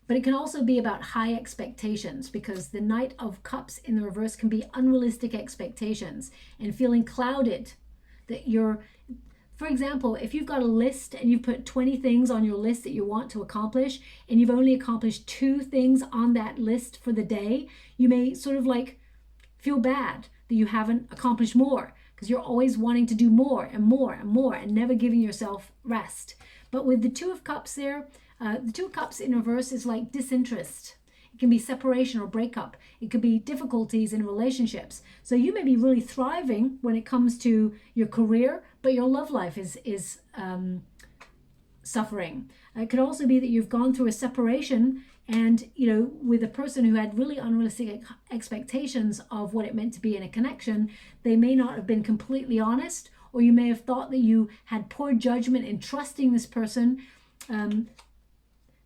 but it can also be about high expectations, because the Knight of Cups in the reverse can be unrealistic expectations and feeling clouded. That you're, for example, if you've got a list and you put 20 things on your list that you want to accomplish, and you've only accomplished 2 things on that list for the day, you may sort of like feel bad that you haven't accomplished more, because you're always wanting to do more and more and more and never giving yourself rest. But with the Two of Cups there, the Two of Cups in reverse is like disinterest. It can be separation or breakup. It could be difficulties in relationships. So you may be really thriving when it comes to your career, but your love life is suffering. It could also be that you've gone through a separation, and you know, with a person who had really unrealistic expectations of what it meant to be in a connection. They may not have been completely honest, or you may have thought that you had poor judgment in trusting this person.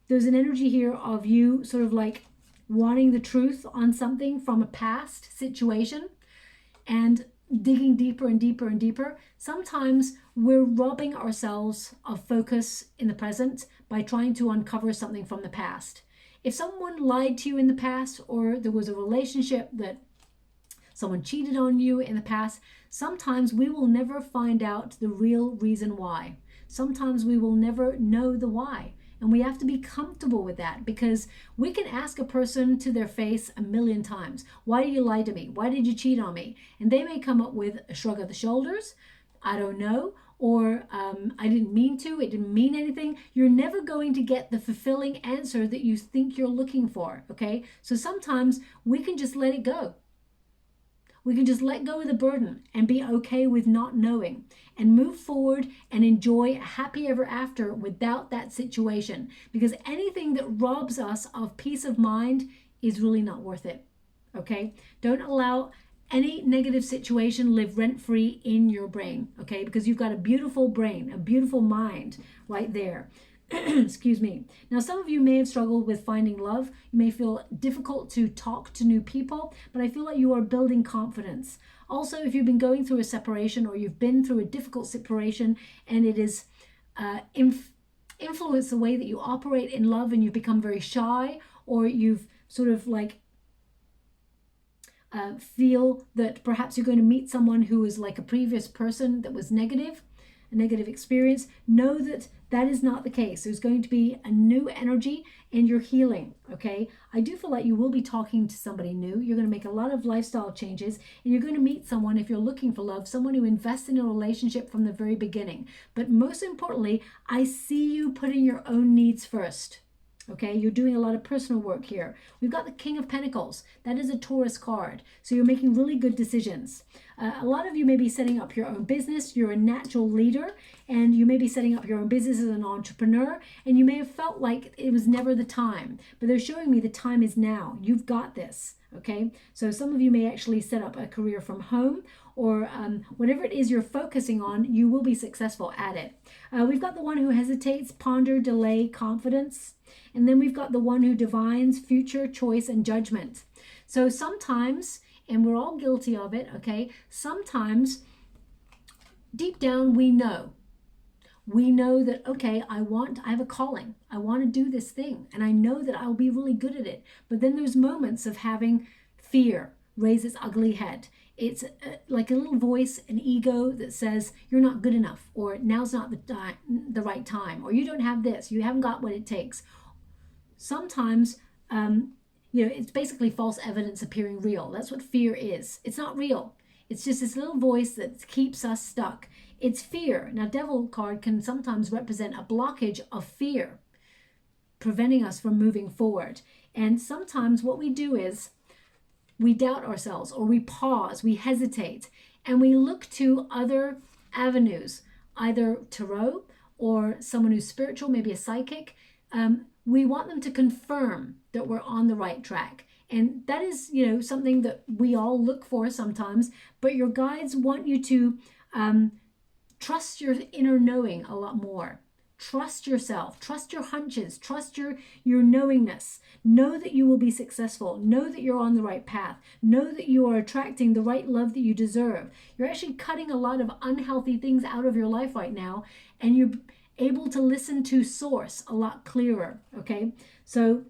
There's an energy here of you sort of like wanting the truth on something from a past situation and digging deeper and deeper and deeper. Sometimes we're robbing ourselves of focus in the present by trying to uncover something from the past. If someone lied to you in the past, or there was a relationship that someone cheated on you in the past, sometimes we will never find out the real reason why. Sometimes we will never know the why. And we have to be comfortable with that, because we can ask a person to their face a million times, why did you lie to me? Why did you cheat on me? And they may come up with a shrug of the shoulders, I don't know, or I didn't mean to, it didn't mean anything. You're never going to get the fulfilling answer that you think you're looking for, okay? So sometimes we can just let it go. We can just let go of the burden and be okay with not knowing, and move forward and enjoy a happy ever after without that situation. Because anything that robs us of peace of mind is really not worth it, okay? Don't allow any negative situation live rent-free in your brain, okay? Because you've got a beautiful brain, a beautiful mind right there. Excuse me. Now, some of you may have struggled with finding love. You may feel difficult to talk to new people, but I feel like you are building confidence. Also, if you've been going through a separation, or you've been through a difficult separation and it is influenced the way that you operate in love, and you've become very shy, or you've sort of like feel that perhaps you're going to meet someone who is like a previous person that was negative, a negative experience, know that that is not the case. There's going to be a new energy and you're healing, okay? I do feel like you will be talking to somebody new. You're going to make a lot of lifestyle changes, and you're going to meet someone, if you're looking for love, someone who invests in a relationship from the very beginning. But most importantly, I see you putting your own needs first. Okay, you're doing a lot of personal work here. We've got the King of Pentacles. That is a Taurus card. So you're making really good decisions. A lot of you may be setting up your own business. You're a natural leader, and you may be setting up your own business as an entrepreneur, and you may have felt like it was never the time. But they're showing me the time is now. You've got this. Okay, so some of you may actually set up a career from home, or whatever it is you're focusing on, you will be successful at it. We've got the one who hesitates, ponder, delay, confidence. And then we've got the one who divines future, choice, and judgment. So sometimes, and we're all guilty of it, okay, sometimes deep down we know. We know that, okay, I have a calling. I want to do this thing, and I know that I'll be really good at it. But then there's moments of having fear raise its ugly head. It's like a little voice, an ego that says you're not good enough, or now's not the right time, or you don't have this, you haven't got what it takes. Sometimes, it's basically false evidence appearing real. That's what fear is. It's not real. It's just this little voice that keeps us stuck. It's fear. Now, Devil card can sometimes represent a blockage of fear, preventing us from moving forward. And sometimes what we do is we doubt ourselves, or we pause, we hesitate, and we look to other avenues, either tarot or someone who's spiritual, maybe a psychic. We want them to confirm that we're on the right track. And that is, something that we all look for sometimes, but your guides want you to trust your inner knowing a lot more. Trust yourself, trust your hunches, trust your knowingness. Know that you will be successful. Know that you're on the right path. Know that you are attracting the right love that you deserve. You're actually cutting a lot of unhealthy things out of your life right now, and you're able to listen to source a lot clearer, okay? So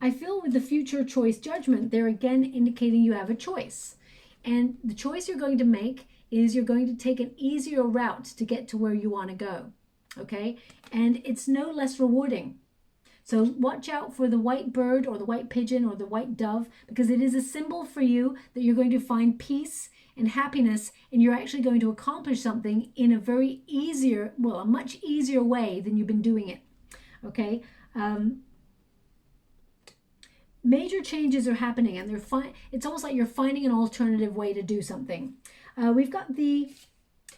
I feel with the future choice judgment, they're again indicating you have a choice. And the choice you're going to make is you're going to take an easier route to get to where you want to go, okay? And it's no less rewarding. So watch out for the white bird, or the white pigeon, or the white dove, because it is a symbol for you that you're going to find peace and happiness, and you're actually going to accomplish something in a a much easier way than you've been doing it, okay? Major changes are happening, and it's almost like you're finding an alternative way to do something. We've got the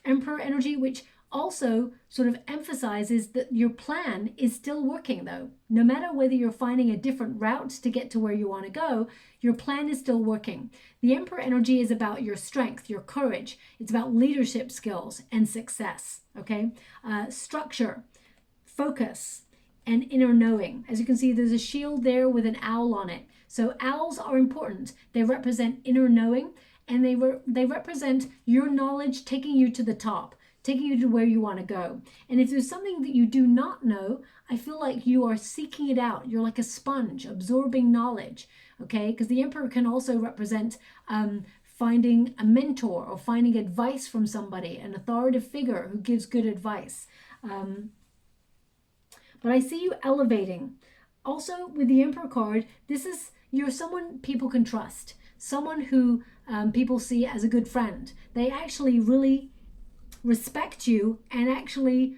Emperor energy, which also sort of emphasizes that your plan is still working though. No matter whether you're finding a different route to get to where you want to go, your plan is still working. The Emperor energy is about your strength, your courage. It's about leadership skills and success, okay? Structure, focus, and inner knowing. As you can see, there's a shield there with an owl on it. So owls are important. They represent inner knowing, and they represent your knowledge taking you to the top, taking you to where you want to go. And if there's something that you do not know, I feel like you are seeking it out. You're like a sponge absorbing knowledge, okay? Because the Emperor can also represent finding a mentor or finding advice from somebody, an authoritative figure who gives good advice. But I see you elevating. Also, with the Emperor card, you're someone people can trust, someone who people see as a good friend. They actually really respect you, and actually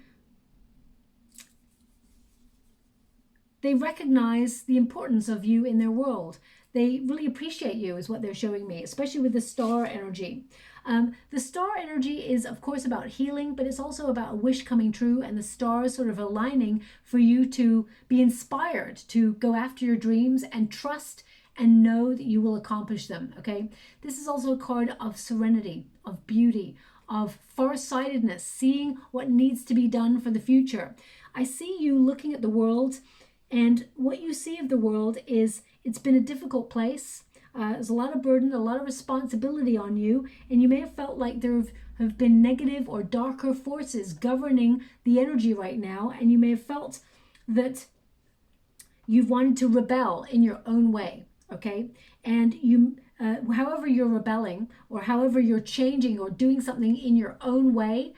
they recognize the importance of you in their world. They really appreciate you is what they're showing me, especially with the star energy. The star energy is, of course, about healing, but it's also about a wish coming true and the stars sort of aligning for you to be inspired to go after your dreams and trust and know that you will accomplish them, okay? This is also a card of serenity, of beauty, of farsightedness, seeing what needs to be done for the future. I see you looking at the world, and what you see of the world is it's been a difficult place. There's a lot of burden, a lot of responsibility on you, and you may have felt like there have been negative or darker forces governing the energy right now, and you may have felt that you've wanted to rebel in your own way, okay? And you, however you're rebelling, or however you're changing or doing something in your own way,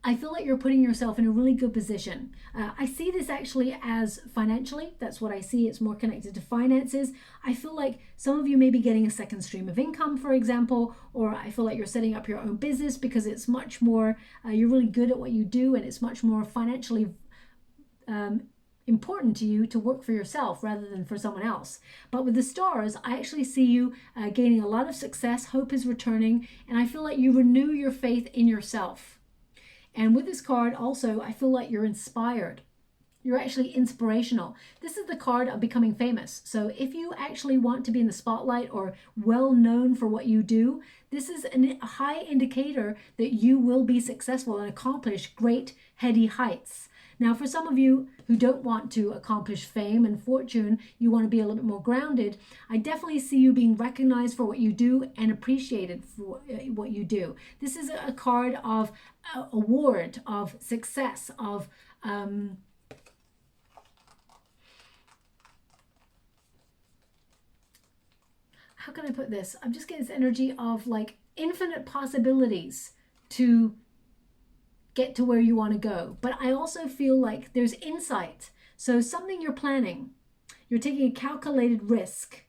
I feel like you're putting yourself in a really good position. I see this actually as financially. That's what I see. It's more connected to finances. I feel like some of you may be getting a second stream of income, for example, or I feel like you're setting up your own business because it's much more, you're really good at what you do, and it's much more financially important to you to work for yourself rather than for someone else. But with the stars, I actually see you gaining a lot of success. Hope is returning, and I feel like you renew your faith in yourself. And with this card also, I feel like you're inspired. You're actually inspirational. This is the card of becoming famous. So if you actually want to be in the spotlight or well known for what you do, this is a high indicator that you will be successful and accomplish great heady heights. Now, for some of you who don't want to accomplish fame and fortune, you want to be a little bit more grounded, I definitely see you being recognized for what you do and appreciated for what you do. This is a card of award, of success, of how can I put this? I'm just getting this energy of like infinite possibilities to get to where you want to go. But I also feel like there's insight. So something you're planning, you're taking a calculated risk,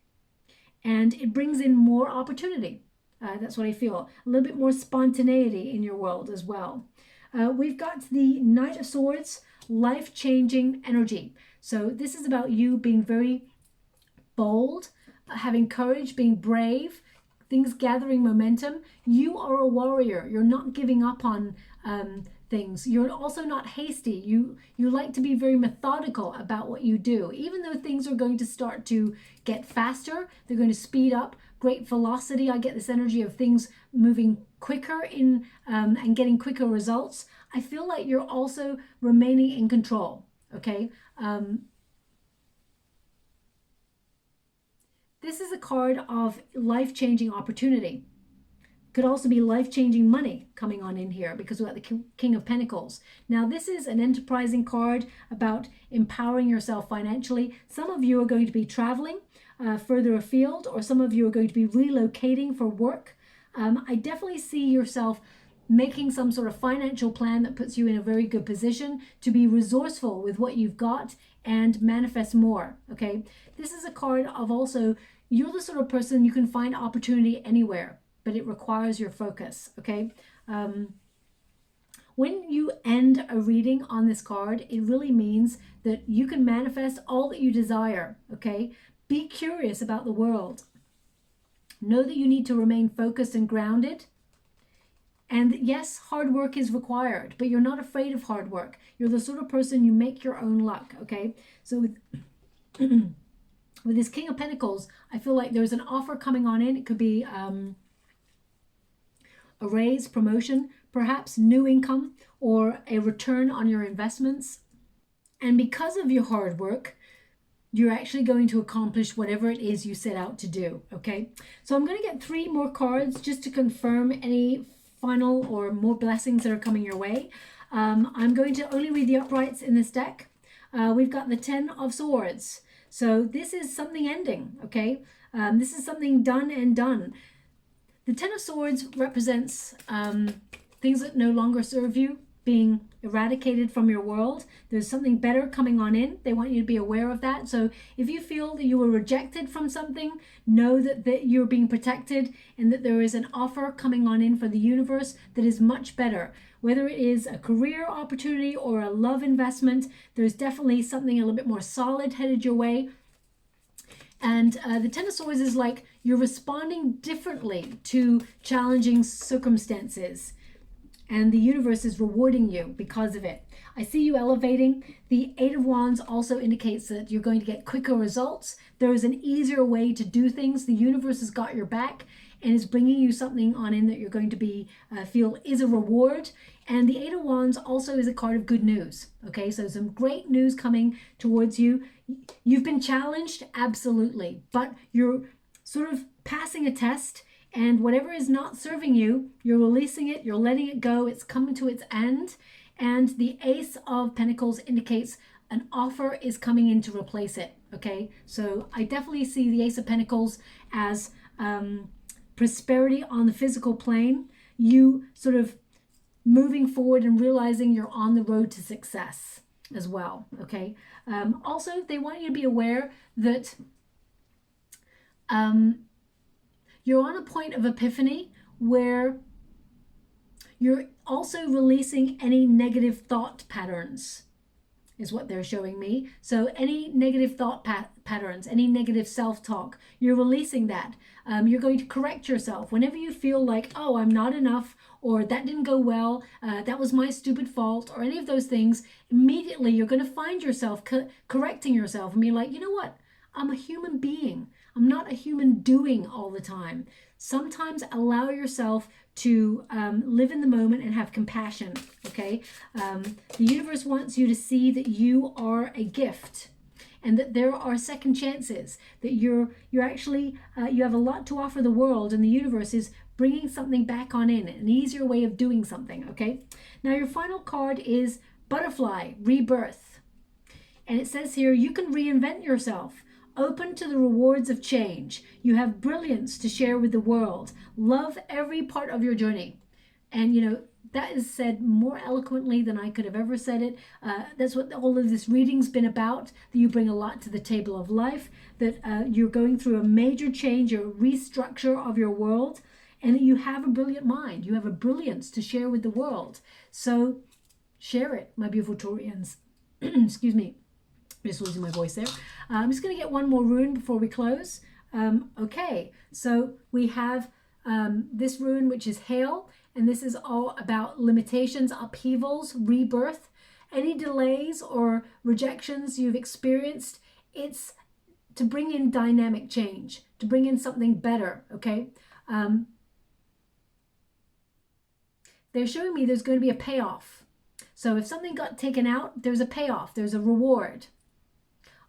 and it brings in more opportunity. That's what I feel. A little bit more spontaneity in your world as well. We've got the Knight of Swords, life-changing energy. So this is about you being very bold, having courage, being brave, things gathering momentum. You are a warrior. You're not giving up on things. You're also not hasty. You like to be very methodical about what you do. Even though things are going to start to get faster, they're going to speed up. Great velocity. I get this energy of things moving quicker in and getting quicker results. I feel like you're also remaining in control. Okay. This is a card of life-changing opportunity. Could also be life-changing money coming on in here because we've got the King of Pentacles. Now, this is an enterprising card about empowering yourself financially. Some of you are going to be traveling further afield, or some of you are going to be relocating for work. I definitely see yourself making some sort of financial plan that puts you in a very good position to be resourceful with what you've got and manifest more, okay? This is a card of also, you're the sort of person you can find opportunity anywhere, but it requires your focus, okay? When you end a reading on this card, it really means that you can manifest all that you desire, okay? Be curious about the world. Know that you need to remain focused and grounded, And yes, hard work is required, but you're not afraid of hard work. You're the sort of person, you make your own luck, okay? So with with this King of Pentacles, I feel like there's an offer coming on in. It could be a raise, promotion, perhaps new income, or a return on your investments. And because of your hard work, you're actually going to accomplish whatever it is you set out to do, okay? So I'm going to get 3 more cards just to confirm any final or more blessings that are coming your way. I'm going to only read the uprights in this deck. We've got the 10 of Swords. So this is something ending, okay? This is something done and done. The 10 of Swords represents things that no longer serve you being eradicated from your world. There's something better coming on in. They want you to be aware of that. So if you feel that you were rejected from something, know that you're being protected and that there is an offer coming on in for the universe that is much better. Whether it is a career opportunity or a love investment, there's definitely something a little bit more solid headed your way. And the 10 of Swords is like you're responding differently to challenging circumstances. And the universe is rewarding you because of it. I see you elevating. The 8 of Wands also indicates that you're going to get quicker results. There is an easier way to do things. The universe has got your back and is bringing you something on in that you're going to be feel is a reward. And the 8 of Wands also is a card of good news. Okay, so some great news coming towards you. You've been challenged, absolutely, but you're sort of passing a test. And whatever is not serving you, you're releasing it, you're letting it go, it's coming to its end. And the Ace of Pentacles indicates an offer is coming in to replace it, okay? So I definitely see the Ace of Pentacles as prosperity on the physical plane, you sort of moving forward and realizing you're on the road to success as well, okay? Also, they want you to be aware that you're on a point of epiphany where you're also releasing any negative thought patterns, is what they're showing me. So any negative thought patterns, any negative self-talk, you're releasing that. You're going to correct yourself. Whenever you feel like, oh, I'm not enough, or that didn't go well, that was my stupid fault, or any of those things, immediately you're going to find yourself correcting yourself and be like, you know what? I'm a human being. I'm not a human doing all the time. Sometimes allow yourself to live in the moment and have compassion, okay? The universe wants you to see that you are a gift and that there are second chances, that you're actually, you have a lot to offer the world, and the universe is bringing something back on in, an easier way of doing something, okay? Now your final card is Butterfly, Rebirth. And it says here, you can reinvent yourself. Open to the rewards of change. You have brilliance to share with the world. Love every part of your journey. And, you know, that is said more eloquently than I could have ever said it. That's what all of this reading's been about, that you bring a lot to the table of life, that you're going through a major change, a restructure of your world, and that you have a brilliant mind. You have a brilliance to share with the world. So share it, my beautiful Taurians. Excuse me. I'm just losing my voice there. I'm just going to get one more rune before we close. Okay, so we have this rune, which is Hail, and this is all about limitations, upheavals, rebirth. Any delays or rejections you've experienced, it's to bring in dynamic change, to bring in something better, okay? They're showing me there's going to be a payoff. So if something got taken out, there's a payoff, there's a reward.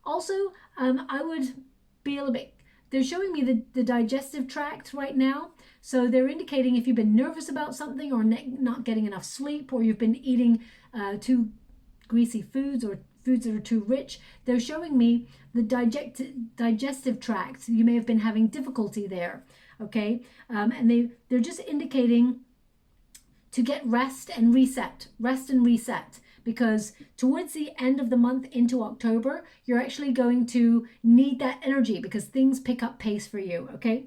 Also, I would be a little bit, they're showing me the digestive tract right now. So they're indicating if you've been nervous about something or not getting enough sleep, or you've been eating too greasy foods or foods that are too rich, they're showing me the digestive tract. You may have been having difficulty there, okay? And they're just indicating to get rest and reset, because towards the end of the month into October, you're actually going to need that energy because things pick up pace for you, okay?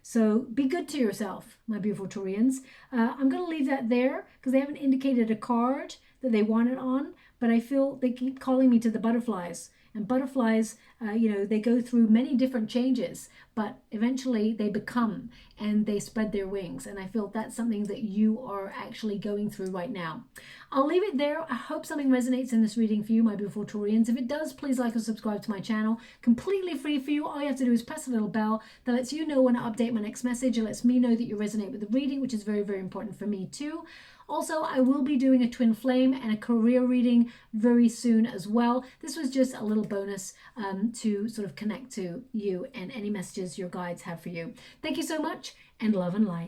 So be good to yourself, my beautiful Taurians. I'm going to leave that there because they haven't indicated a card that they want it on, but I feel they keep calling me to the butterflies. And butterflies, you know, they go through many different changes, but eventually they become and they spread their wings. And I feel that's something that you are actually going through right now. I'll leave it there. I hope something resonates in this reading for you, my beautiful Taurians. If it does, please like and subscribe to my channel. Completely free for you. All you have to do is press a little bell that lets you know when I update my next message. It lets me know that you resonate with the reading, which is very, very important for me too. Also, I will be doing a twin flame and a career reading very soon as well. This was just a little bonus to sort of connect to you and any messages your guides have for you. Thank you so much, and love and light.